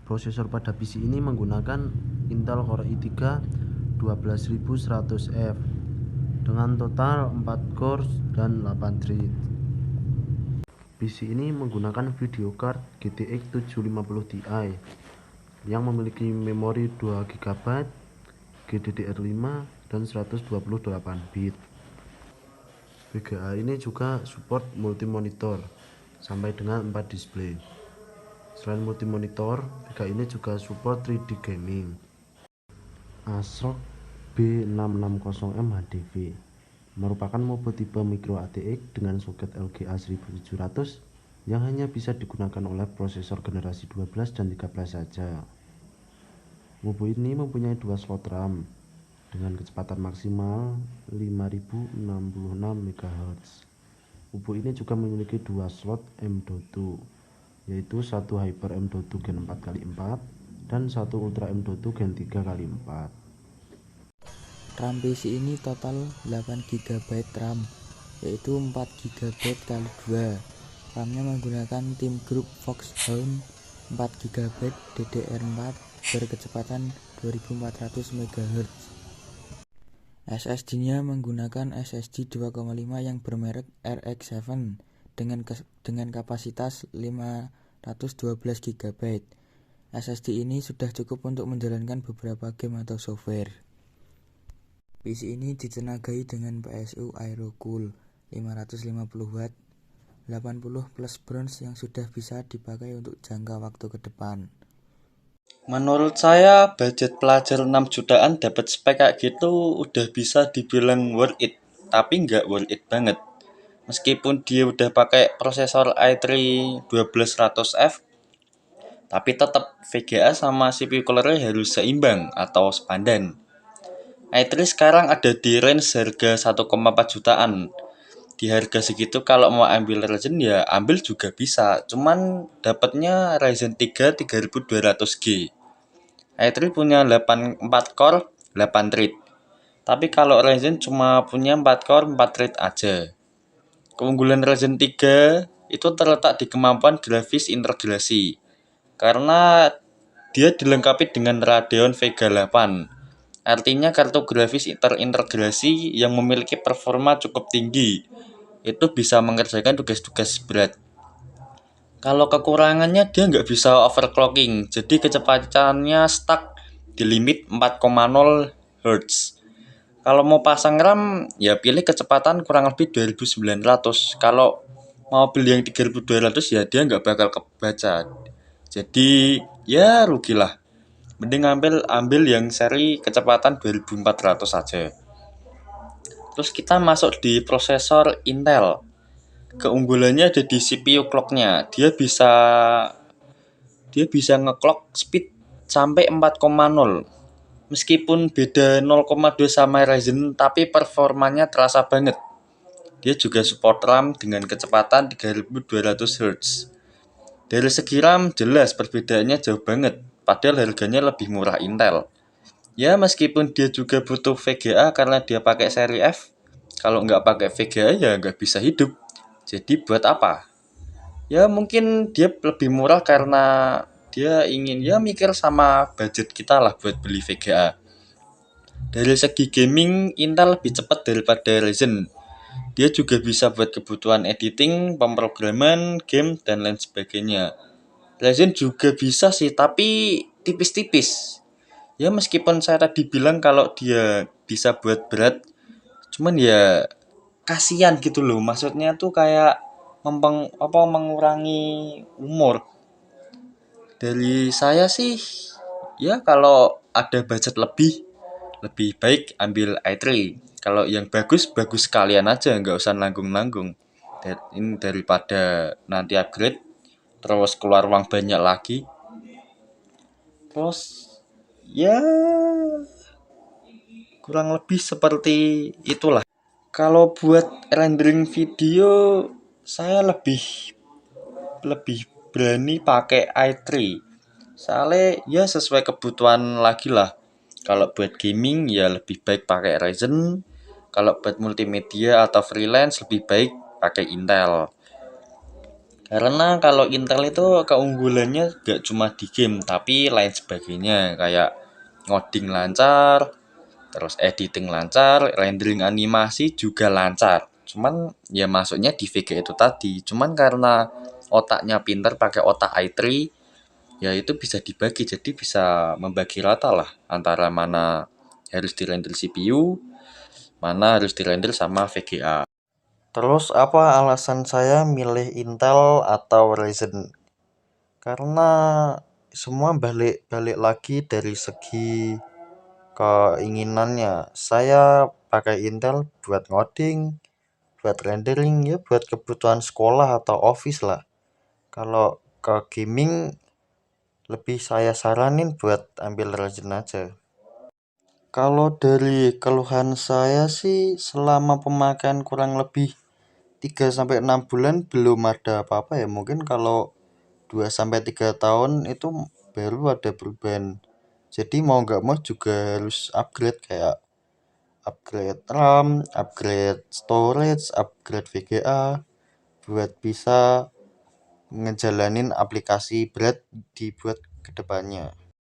Prosesor pada PC ini menggunakan Intel Core i3 12100F dengan total 4 core dan 8 thread. PC ini menggunakan video card GTX 750 Ti yang memiliki memori 2 GB, GDDR5 dan 128 bit. VGA ini juga support multi monitor sampai dengan 4 display. Selain multimonitor, VGA ini juga support 3D gaming. ASRock B660M HDV merupakan mobile tipe micro ATX dengan soket LGA 1700 yang hanya bisa digunakan oleh prosesor generasi 12 dan 13 saja. Mobile ini mempunyai 2 slot RAM dengan kecepatan maksimal 5066 MHz. Mobile ini juga memiliki 2 slot M.2, yaitu satu Hyper M.2 Gen 4x4 dan satu Ultra M.2 Gen 3x4. RAM PC ini total 8GB RAM, yaitu 4GB x 2. RAM-nya menggunakan Team Group Foxhound 4GB DDR4 berkecepatan 2400 MHz. SSD-nya menggunakan SSD 2,5 yang bermerek RX7 dengan kapasitas 512GB. SSD ini sudah cukup untuk menjalankan beberapa game atau software. PC ini ditenagai dengan PSU Aerocool 550W 80 plus bronze yang sudah bisa dipakai untuk jangka waktu ke depan. Menurut saya budget pelajar 6 jutaan dapat spek kayak gitu udah bisa dibilang worth it, tapi nggak worth it banget. Meskipun dia udah pakai prosesor i3 12100F, tapi tetap VGA sama CPU cooler-nya harus seimbang atau sepadan. i3 sekarang ada di range harga 1,4 jutaan. Di harga segitu kalau mau ambil Ryzen ya ambil juga bisa, cuman dapatnya Ryzen 3 3200G. i3 punya 4 core, 8 thread. Tapi kalau Ryzen cuma punya 4 core, 4 thread aja. Keunggulan Ryzen 3 itu terletak di kemampuan grafis integrasi. Karena dia dilengkapi dengan Radeon Vega 8. Artinya kartu grafis terintegrasi yang memiliki performa cukup tinggi. Itu bisa mengerjakan tugas-tugas berat. Kalau kekurangannya dia nggak bisa overclocking, jadi kecepatannya stuck di limit 4,0 Hz. Kalau mau pasang RAM, ya pilih kecepatan kurang lebih 2900. Kalau mau beli yang 3200 ya dia nggak bakal kebaca. Jadi ya rugilah. Mending ambil yang seri kecepatan 2400 saja. Terus kita masuk di prosesor Intel. Keunggulannya ada di CPU clock-nya. Dia bisa nge-clock speed sampai 4,0. Meskipun beda 0,2 sama Ryzen, tapi performanya terasa banget. Dia juga support RAM dengan kecepatan 3200 Hz. Dari segi RAM jelas perbedaannya jauh banget, padahal harganya lebih murah Intel. Ya meskipun dia juga butuh VGA karena dia pakai seri F, kalau nggak pakai VGA ya nggak bisa hidup. Jadi buat apa? Ya mungkin dia lebih murah karena dia ingin ya mikir sama budget kita lah buat beli VGA. Dari segi gaming, Intel lebih cepat daripada Ryzen. Dia juga bisa buat kebutuhan editing, pemrograman, game, dan lain sebagainya. Ryzen juga bisa sih, tapi tipis-tipis. Ya meskipun saya tadi bilang kalau dia bisa buat berat, cuman ya kasihan gitu loh. Maksudnya tuh kayak mengurangi umur. Dari saya sih, ya kalau ada budget lebih baik ambil i3. Kalau yang bagus sekalian aja, nggak usah nanggung-nanggung. Ini daripada nanti upgrade terus keluar uang banyak lagi. Terus ya kurang lebih seperti itulah. Kalau buat rendering video saya lebih lebih berani pakai i3. Soalnya ya sesuai kebutuhan lagi lah. Kalau buat gaming ya lebih baik pakai Ryzen. Kalau buat multimedia atau freelance lebih baik pakai Intel. Karena kalau Intel itu keunggulannya gak cuma di game tapi lain sebagainya, kayak ngoding lancar, terus editing lancar, rendering animasi juga lancar. Cuman ya masuknya di VGA itu tadi. Cuman karena otaknya pinter pakai otak i3, ya itu bisa dibagi, jadi bisa membagi rata lah antara mana harus dirender CPU, mana harus dirender sama VGA. Terus apa alasan saya milih Intel atau Ryzen? Karena semua balik lagi dari segi keinginannya. Saya pakai Intel buat ngoding, buat rendering, ya buat kebutuhan sekolah atau office lah. Kalau ke gaming lebih saya saranin buat ambil Ryzen aja. Kalau dari keluhan saya sih selama pemakaian kurang lebih 3-6 bulan belum ada apa-apa ya. Mungkin kalau 2-3 tahun itu baru ada perubahan. Jadi mau nggak mau juga harus upgrade, kayak upgrade RAM, upgrade storage, upgrade VGA buat bisa ngejalanin aplikasi berat dibuat kedepannya.